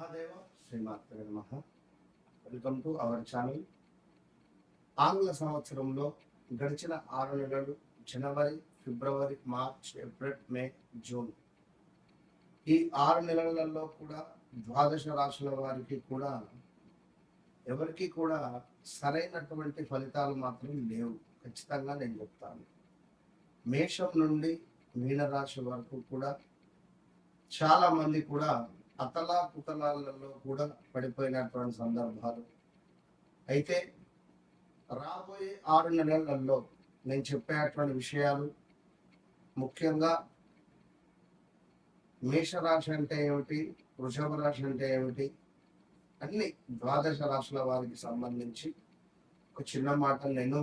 మహాదేవ శ్రీమాత్రే నమః. Welcome to our channel. ఆంగ్ల సంవత్సరంలో గడిచిన 6 నెలలు జనవరి, ఫిబ్రవరి, మార్చ్, ఏప్రిల్, మే, జూన్ ఈ 6 నెలలలో కూడా ద్వాదశ రాశుల వారికి కూడా ఎవరికి కూడా సరైనటువంటి ఫలితాలు మాత్రం లేవు. ఖచ్చితంగా నేను చెప్తాను. మేషం నుండి మీనరాశి వరకు కూడా చాలా మంది కూడా అతలాకుతలాలలో కూడా పడిపోయినటువంటి సందర్భాలు. అయితే రాబోయే 6 నెలలలో నేను చెప్పేటువంటి విషయాలు ముఖ్యంగా మేషరాశి అంటే ఏమిటి, వృషభ రాశి అంటే ఏమిటి, అన్ని ద్వాదశ రాశుల వారికి సంబంధించి ఒక చిన్న మాట నేను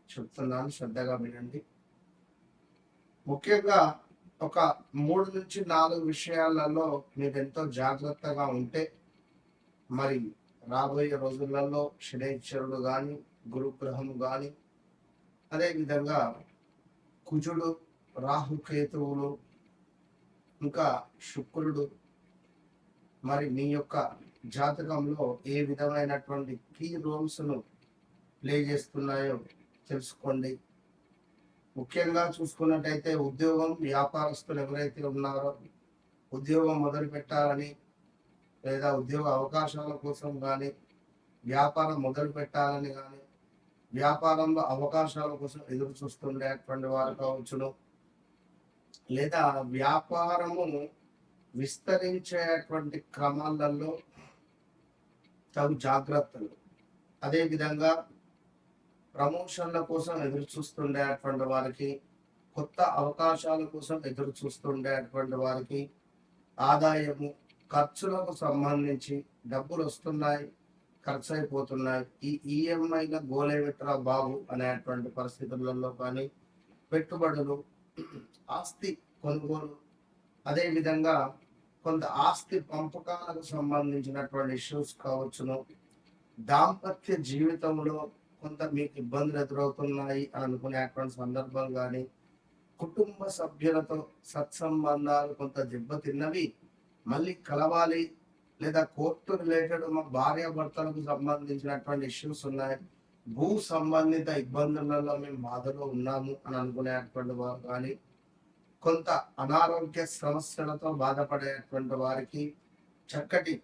చెప్తున్నాను, శ్రద్ధగా వినండి. ముఖ్యంగా ఒక 3 నుంచి 4 విషయాలలో మీరు ఎంతో జాగ్రత్తగా ఉంటే మరి రాబోయే రోజులలో శనైశ్వరుడు కానీ, గురుగ్రహం కానీ, అదేవిధంగా కుజుడు, రాహుకేతువులు, ఇంకా శుక్రుడు మరి మీ యొక్క జాతకంలో ఏ విధమైనటువంటి కీ రోల్స్ను ప్లే చేస్తున్నాయో తెలుసుకోండి. ముఖ్యంగా చూసుకున్నట్టయితే ఉద్యోగం, వ్యాపారస్తులు ఎవరైతే ఉన్నారో ఉద్యోగం మొదలు పెట్టాలని లేదా ఉద్యోగ అవకాశాల కోసం కానీ, వ్యాపారం మొదలు పెట్టాలని కానీ, వ్యాపారంలో అవకాశాల కోసం ఎదురు చూస్తుండేటువంటి వారు కావచ్చును, లేదా వ్యాపారము విస్తరించేటువంటి క్రమాలలో తగు జాగ్రత్తలు, అదేవిధంగా ప్రమోషన్ల కోసం ఎదురు చూస్తుండేటువంటి వారికి, కొత్త అవకాశాల కోసం ఎదురు చూస్తుండేటువంటి వారికి, ఆదాయము, ఖర్చులకు సంబంధించి డబ్బులు వస్తున్నాయి, ఖర్చు అయిపోతున్నాయి, ఈ ఈఎంఐల గోలేమిట్రా బాబు అనేటువంటి పరిస్థితులలో కానీ, పెట్టుబడులు, ఆస్తి కొనుగోలు, అదేవిధంగా కొంత ఆస్తి పంపకాలకు సంబంధించినటువంటి ఇష్యూస్ కావచ్చును, దాంపత్య జీవితంలో కొంత మీకు ఇబ్బందులు ఎదురవుతున్నాయి అని అనుకునేటువంటి సందర్భం కానీ, కుటుంబ సభ్యులతో సత్సంబంధాలు కొంత దెబ్బతిన్నవి మళ్ళీ కలవాలి, లేదా కోర్టు రిలేటెడ్ మా భార్యాభర్తలకు సంబంధించినటువంటి ఇష్యూస్ ఉన్నాయి, భూ సంబంధిత ఇబ్బందులలో మేము బాధలో ఉన్నాము అని అనుకునేటువంటి వారు కానీ, కొంత అనారోగ్య సమస్యలతో బాధపడేటువంటి వారికి చక్కటి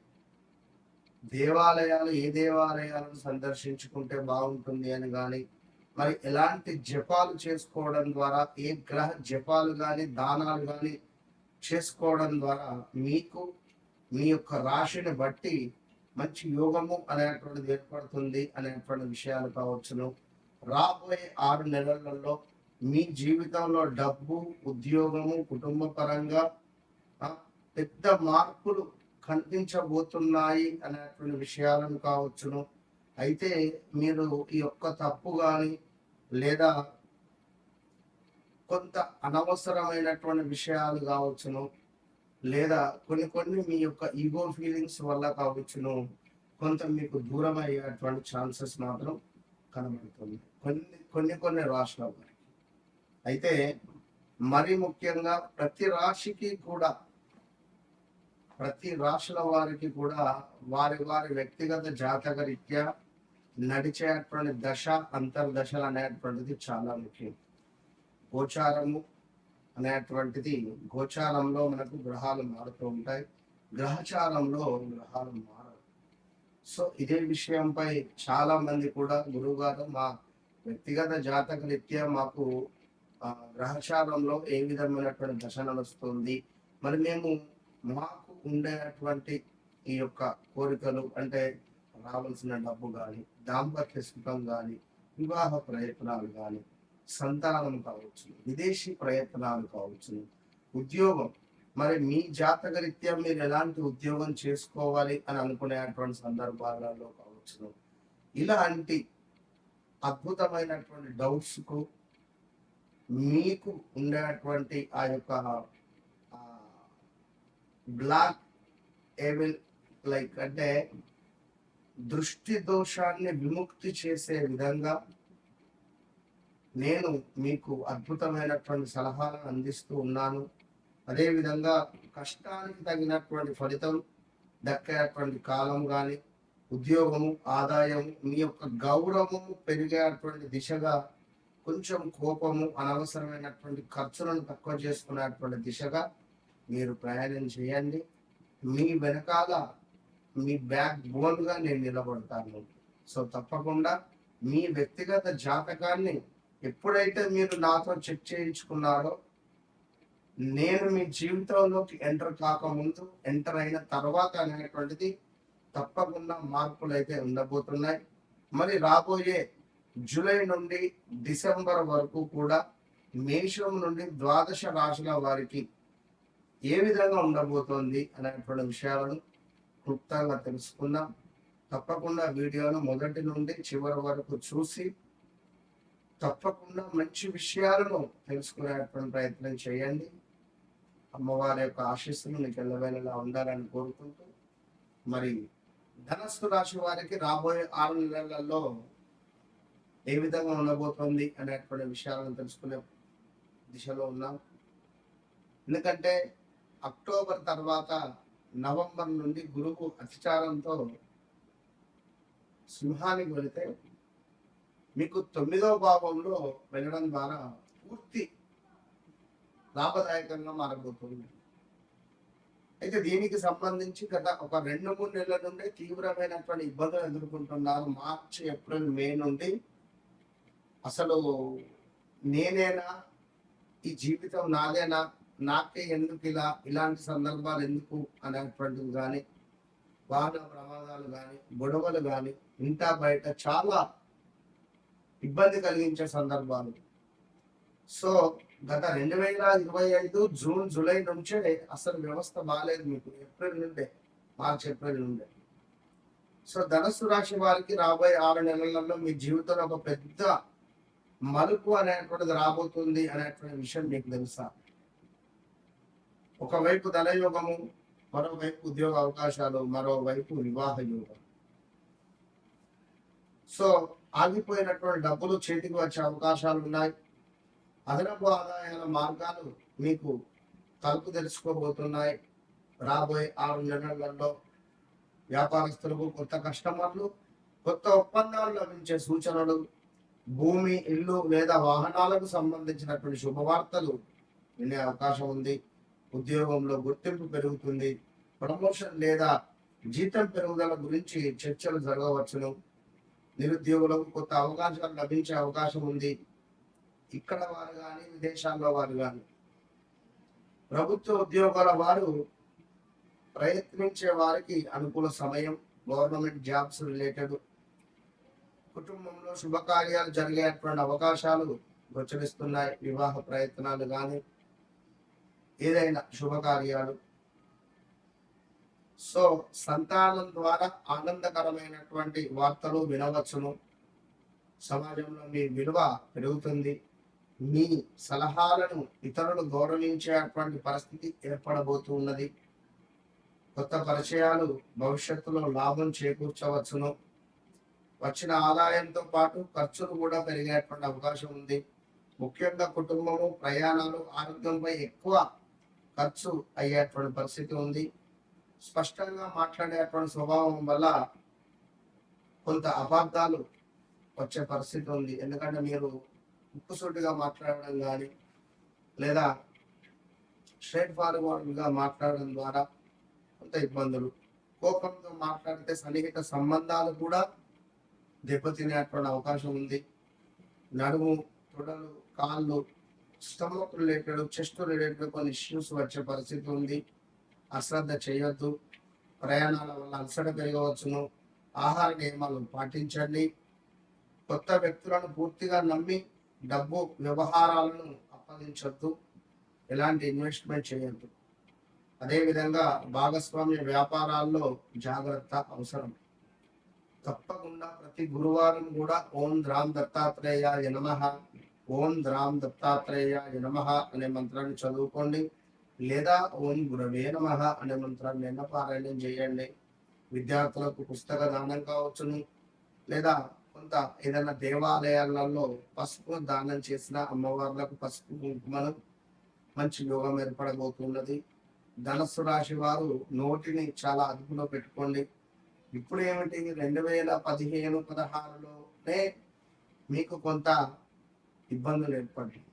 దేవాలయాలు, ఏ దేవాలయాలను సందర్శించుకుంటే బాగుంటుంది అని కానీ, మరి ఎలాంటి జపాలు చేసుకోవడం ద్వారా, ఏ గ్రహ జపాలు కానీ దానాలు కానీ చేసుకోవడం ద్వారా మీకు మీ యొక్క రాశిని బట్టి మంచి యోగము అనేటువంటిది ఏర్పడుతుంది అనేటువంటి విషయాలు కావచ్చును. రాబోయే 6 నెలలలో మీ జీవితంలో డబ్బు, ఉద్యోగము, కుటుంబ పరంగా పెద్ద మార్పులు కనిపించబోతున్నాయి అనేటువంటి విషయాలను కావచ్చును. అయితే మీరు ఈ యొక్క తప్పు కానీ లేదా కొంత అనవసరమైనటువంటి విషయాలు కావచ్చును, లేదా కొన్ని మీ యొక్క ఈగో ఫీలింగ్స్ వల్ల కావచ్చును, కొంత మీకు దూరం అయ్యేటువంటి ఛాన్సెస్ మాత్రం కనబడుతుంది కొన్ని రాశుల వారికి. అయితే మరి ముఖ్యంగా ప్రతి రాశుల వారికి కూడా వారి వ్యక్తిగత జాతక రీత్యా నడిచేటువంటి దశ, అంతర్దశలు అనేటువంటిది చాలా ముఖ్యం. గోచారము అనేటువంటిది, గోచారంలో మనకు గ్రహాలు మారుతూ ఉంటాయి, గ్రహచారంలో గ్రహాలు మారవు. సో ఇదే విషయంపై చాలా మంది కూడా గురువుగారు మా వ్యక్తిగత జాతక రీత్యా మాకు గ్రహచారంలో ఏ విధమైనటువంటి దశ నడుస్తుంది, మరి మేము మాకు ఉండేటువంటి ఈ యొక్క కోరికలు అంటే రావాల్సిన డబ్బు కానీ, దాంపత్య సుఖం కానీ, వివాహ ప్రయత్నాలు కానీ, సంతానం కావచ్చు, విదేశీ ప్రయత్నాలు కావచ్చు, ఉద్యోగం, మరి మీ జాతక రీత్యా మీరు ఎలాంటి ఉద్యోగం చేసుకోవాలి అని అనుకునేటువంటి సందర్భాలలో కావచ్చు, ఇలాంటి అద్భుతమైనటువంటి డౌట్స్కు మీకు ఉండేటువంటి ఆ యొక్క బ్లాక్ ఏవిల్ లైక్ అంటే దృష్టి దోషాన్ని విముక్తి చేసే విధంగా నేను మీకు అద్భుతమైనటువంటి సలహాలను అందిస్తూ ఉన్నాను. అదేవిధంగా కష్టానికి తగినటువంటి ఫలితం దక్కేటువంటి కాలం కానీ, ఉద్యోగము, ఆదాయము, మీ యొక్క గౌరవము పెరిగేటువంటి దిశగా, కొంచెం కోపము, అనవసరమైనటువంటి ఖర్చులను తక్కువ చేసుకునేటువంటి దిశగా మీరు ప్రయాణం చేయండి. మీ వెనకాల మీ బ్యాక్ బోన్గా నేను నిలబడతాను. సో తప్పకుండా మీ వ్యక్తిగత జాతకాన్ని ఎప్పుడైతే మీరు నాతో చెక్ చేయించుకున్నారో, నేను మీ జీవితంలోకి ఎంటర్ కాకముందు, ఎంటర్ అయిన తర్వాత అనేటువంటిది తప్పకుండా మార్పులు అయితే ఉండబోతున్నాయి. మరి రాబోయే జూలై నుండి డిసెంబర్ వరకు కూడా మేషం నుండి ద్వాదశ రాశుల వారికి ఏ విధంగా ఉండబోతోంది అనేటువంటి విషయాలను క్లుప్తంగా తెలుసుకుందాం. తప్పకుండా వీడియోను మొదటి నుండి చివరి వరకు చూసి తప్పకుండా మంచి విషయాలను తెలుసుకునేటువంటి ప్రయత్నం చేయండి. అమ్మవారి యొక్క ఆశీస్సులు మీకు ఎల్లవేళలా ఉండాలని కోరుకుంటూ, మరి ధనస్సు రాశి వారికి రాబోయే 6 నెలలలో ఏ విధంగా ఉండబోతోంది అనేటువంటి విషయాలను తెలుసుకునే దిశలో ఉన్నాం. ఎందుకంటే అక్టోబర్ తర్వాత నవంబర్ నుండి గురువు అతిచారంతో సింహానికి వెళితే మీకు 9వ భావంలో వెళ్ళడం ద్వారా పూర్తి లాభదాయకంగా మారబోతుంది. అయితే దీనికి సంబంధించి గత ఒక 2-3 నెలల నుండి తీవ్రమైనటువంటి ఇబ్బందులు ఎదుర్కొంటున్నారు. మార్చి, ఏప్రిల్, మే నుండి అసలు నేనేనా, ఈ జీవితం నాదేనా, నాకే ఎందుకు ఇలాంటి సందర్భాలు ఎందుకు అనేటువంటివి కానీ, వాహన ప్రమాదాలు కానీ, గొడవలు కానీ, ఇంట బయట చాలా ఇబ్బంది కలిగించే సందర్భాలు. సో గత 2025 జూన్, జూలై నుంచే అసలు వ్యవస్థ బాగాలేదు మీకు. ఏప్రిల్ నుండే, మార్చ్, ఏప్రిల్ నుండే. సో ధనస్సు రాశి వారికి రాబోయే 6 నెలలలో మీ జీవితంలో ఒక పెద్ద మలుపు అనేటువంటిది రాబోతుంది అనేటువంటి విషయం మీకు తెలుసా? ఒకవైపు ధనయోగము, మరోవైపు ఉద్యోగ అవకాశాలు, మరోవైపు వివాహ యోగం. సో ఆగిపోయినటువంటి డబ్బులు చేతికి వచ్చే అవకాశాలు ఉన్నాయి. అదనపు ఆదాయాల మార్గాలు మీకు తలుపు తెలుసుకోబోతున్నాయి. రాబోయే 6 నెలలలో వ్యాపారస్తులకు కొత్త కస్టమర్లు, కొత్త ఒప్పందాలు లభించే సూచనలు, భూమి, ఇల్లు లేదా వాహనాలకు సంబంధించినటువంటి శుభవార్తలు వినే అవకాశం ఉంది. ఉద్యోగంలో గుర్తింపు పెరుగుతుంది. ప్రమోషన్ లేదా జీతం పెరుగుదల గురించి చర్చలు జరగవచ్చును. నిరుద్యోగులకు కొత్త అవకాశాలు లభించే అవకాశం ఉంది. ఇక్కడ వారు కానీ, విదేశాల్లో వారు కానీ, ప్రభుత్వ ఉద్యోగాల వారు ప్రయత్నించే వారికి అనుకూల సమయం. గవర్నమెంట్ జాబ్స్ రిలేటెడ్, కుటుంబంలో శుభకార్యాలు జరిగేటువంటి అవకాశాలు గోచరిస్తున్నాయి. వివాహ ప్రయత్నాలు కానీ, ఏదైనా శుభకార్యాలు. సో సంతానం ద్వారా ఆనందకరమైనటువంటి వార్తలు వినవచ్చును. సమాజంలో మీ విలువ పెరుగుతుంది. మీ సలహాలను ఇతరులు గౌరవించేటువంటి పరిస్థితి ఏర్పడబోతున్నది. కొత్త పరిచయాలు భవిష్యత్తులో లాభం చేకూర్చవచ్చును. వచ్చిన ఆదాయంతో పాటు ఖర్చులు కూడా పెరిగేటువంటి అవకాశం ఉంది. ముఖ్యంగా కుటుంబము, ప్రయాణాలు, ఆరోగ్యంపై ఎక్కువ ఖర్చు అయ్యేటువంటి పరిస్థితి ఉంది. స్పష్టంగా మాట్లాడేటువంటి స్వభావం వల్ల కొంత అపార్థాలు వచ్చే పరిస్థితి ఉంది. ఎందుకంటే మీరు ముక్కుసూటిగా మాట్లాడడం కానీ, లేదా స్ట్రైట్ ఫార్వర్డ్గా మాట్లాడడం ద్వారా కొంత ఇబ్బందులు. కోపంతో మాట్లాడితే సన్నిహిత సంబంధాలు కూడా దెబ్బతినేటువంటి అవకాశం ఉంది. నడుము, తొడలు, కాళ్ళు, స్టమక్ రిలేటెడ్, చెస్ట్ రిలేటెడ్ కొన్ని ఇష్యూస్ వచ్చే పరిస్థితి ఉంది. అశ్రద్ధ చేయొద్దు. ప్రయాణాల వల్ల అలసట పెరగవచ్చును. ఆహార నియమాలను పాటించండి. కొత్త వ్యక్తులను పూర్తిగా నమ్మి డబ్బు వ్యవహారాలను అప్పగించొద్దు. ఎలాంటి ఇన్వెస్ట్మెంట్ చేయొద్దు. అదేవిధంగా భాగస్వామ్య వ్యాపారాల్లో జాగ్రత్త అవసరం. తప్పకుండా ప్రతి గురువారం కూడా ఓం ద్రాం దత్తాత్రేయాయ నమః, ఓం ద్రాం దత్తాత్రేయాయ నమః అనే మంత్రాన్ని చదువుకోండి. లేదా ఓం గురవే నమః అనే మంత్రాన్ని పారాయణం చేయండి. విద్యార్థులకు పుస్తక దానం కావచ్చును. లేదా కొంత ఏదైనా దేవాలయాలలో పసుపు దానం చేసిన అమ్మవార్లకు పసుపు కుంకుమను మంచి యోగం ఏర్పడబోతున్నది. ధనస్సు రాశి వారు నోటిని చాలా అదుపులో పెట్టుకోండి. ఇప్పుడు ఏమిటి 2015-16లోనే మీకు కొంత ఇబ్బందులు ఏర్పడ్డాయి.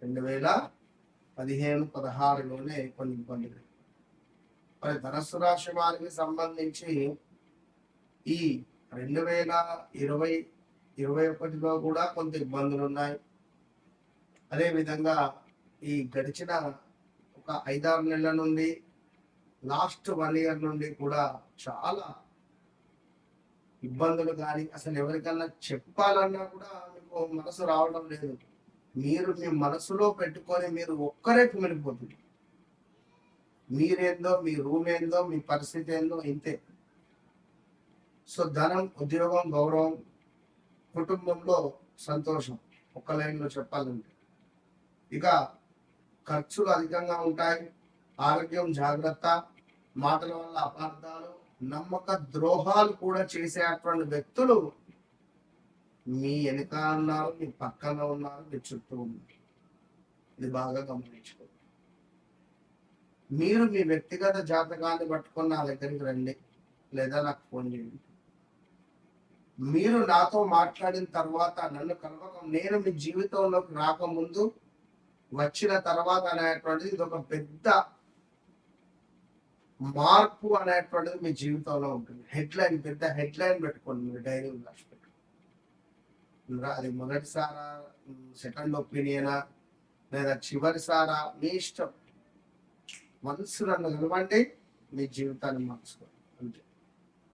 2015-16లోనే కొన్ని ఇబ్బందులు. మరి ధనస్సు రాశి వారికి సంబంధించి ఈ 2020-21లో కూడా కొంత ఇబ్బందులు ఉన్నాయి. అదే విధంగా ఈ గడిచిన ఒక 5-6 నెలల నుండి లాస్ట్ 1 ఇయర్ నుండి కూడా చాలా ఇబ్బందులు కానీ అసలు ఎవరికన్నా చెప్పాలన్నా కూడా మీకు మనసు రావడం లేదు. మీరు మీ మనసులో పెట్టుకొని మీరు ఒక్కరే కుమిలిపోతుంది. మీరేందో, మీ రూమ్ ఏందో, మీ పరిస్థితి ఏందో ఇంతే. సో ధనం, ఉద్యోగం, గౌరవం, కుటుంబంలో సంతోషం, ఒక్క లైన్లో చెప్పాలంటే. ఇక ఖర్చులు అధికంగా ఉంటాయి. ఆరోగ్యం జాగ్రత్త. మాటల వల్ల అపార్థాలు, నమ్మక ద్రోహాలు కూడా చేసేటువంటి వ్యక్తులు మీ వెనుక ఉన్నారు, మీ పక్కన ఉన్నారు, మీ చుట్టూ ఉన్నారు. ఇది బాగా గమనించుకో. మీరు మీ వ్యక్తిగత జాతకాన్ని పట్టుకొని నా దగ్గరికి రండి, లేదా నాకు ఫోన్ చేయండి. మీరు నాతో మాట్లాడిన తర్వాత నన్ను కలవకం, నేను మీ జీవితంలోకి రాకముందు వచ్చిన తర్వాత అనేటువంటిది ఇది ఒక పెద్ద మార్పు అనేటువంటిది మీ జీవితంలో ఉంటుంది. హెడ్లైన్, పెద్ద హెడ్లైన్ పెట్టుకోండి, మీరు డైరీ రాసి పెట్టుకోండి. అది మొదటిసారా, సెకండ్ ఒపీనియనా, లేదా చివరిసారా, మీ ఇష్టం. మనసు నన్ను కలవండి, మీ జీవితాన్ని మార్చుకోండి.